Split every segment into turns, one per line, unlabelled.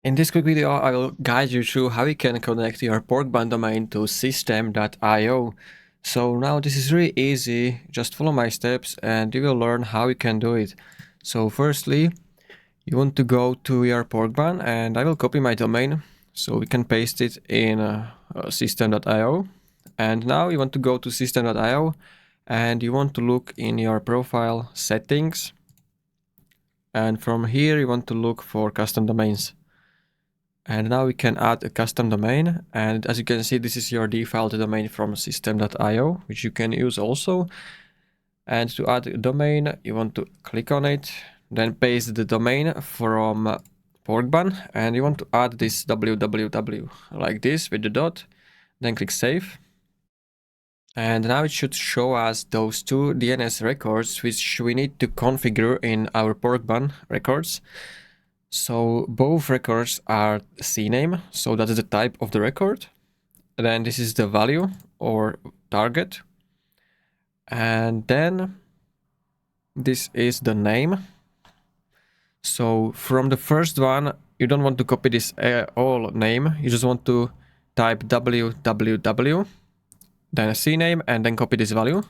In this quick video, I will guide you through how you can connect your Porkbun domain to system.io. So now this is really easy, just follow my steps and you will learn how you can do it. So firstly, you want to go to your Porkbun and I will copy my domain so we can paste it in system.io. And now you want to go to system.io and you want to look in your profile settings. And from here you want to look for custom domains. And now we can add a custom domain. And as you can see, this is your default domain from system.io, which you can use also. And to add a domain, you want to click on it, then paste the domain from Porkbun, and you want to add this www like this with the dot, then click save. And now it should show us those two DNS records which we need to configure in our Porkbun records. So both records are CNAME, so that is the type of the record. Then this is the value or target. And then this is the name. So from the first one, you don't want to copy this all name. You just want to type www, then a CNAME, and then copy this value.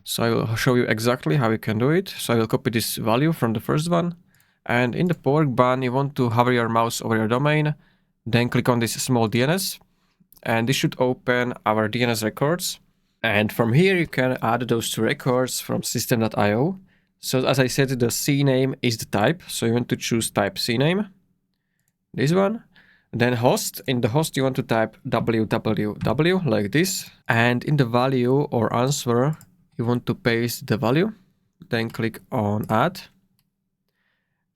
So I will show you exactly how you can do it. So I will copy this value from the first one. And in the Porkbun, you want to hover your mouse over your domain, then click on this small DNS, and this should open our DNS records. And from here, you can add those two records from system.io. So as I said, the CNAME is the type. So you want to choose type CNAME, this one. Then host, in the host, you want to type www like this. And in the value or answer, you want to paste the value, then click on add.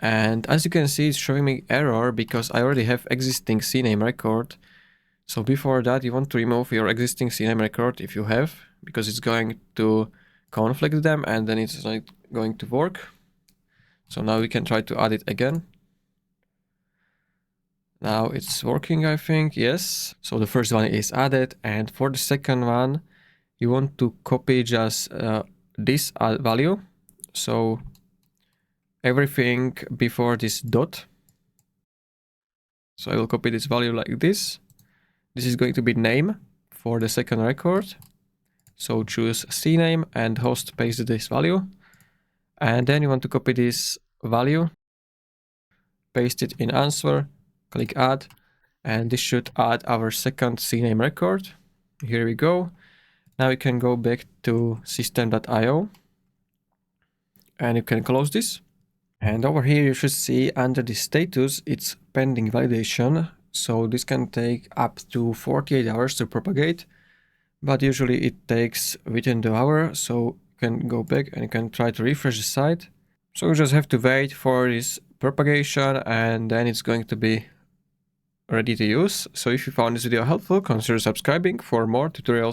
And as you can see, it's showing me error because I already have existing CNAME record. So before that, you want to remove your existing CNAME record if you have, because it's going to conflict them and then it's not going to work. So now we can try to add it again. Now it's working, I think, yes. So the first one is added, and for the second one, you want to copy just this value. So everything before this dot. So I will copy this value like this. This is going to be name for the second record. So choose CNAME and host paste this value. And then you want to copy this value, paste it in answer, click add, and this should add our second CNAME record. Here we go. Now we can go back to system.io and you can close this. And over here you should see under the status, it's pending validation. So this can take up to 48 hours to propagate, but usually it takes within the hour. So you can go back and you can try to refresh the site. So you just have to wait for this propagation and then it's going to be ready to use. So if you found this video helpful, consider subscribing for more tutorials.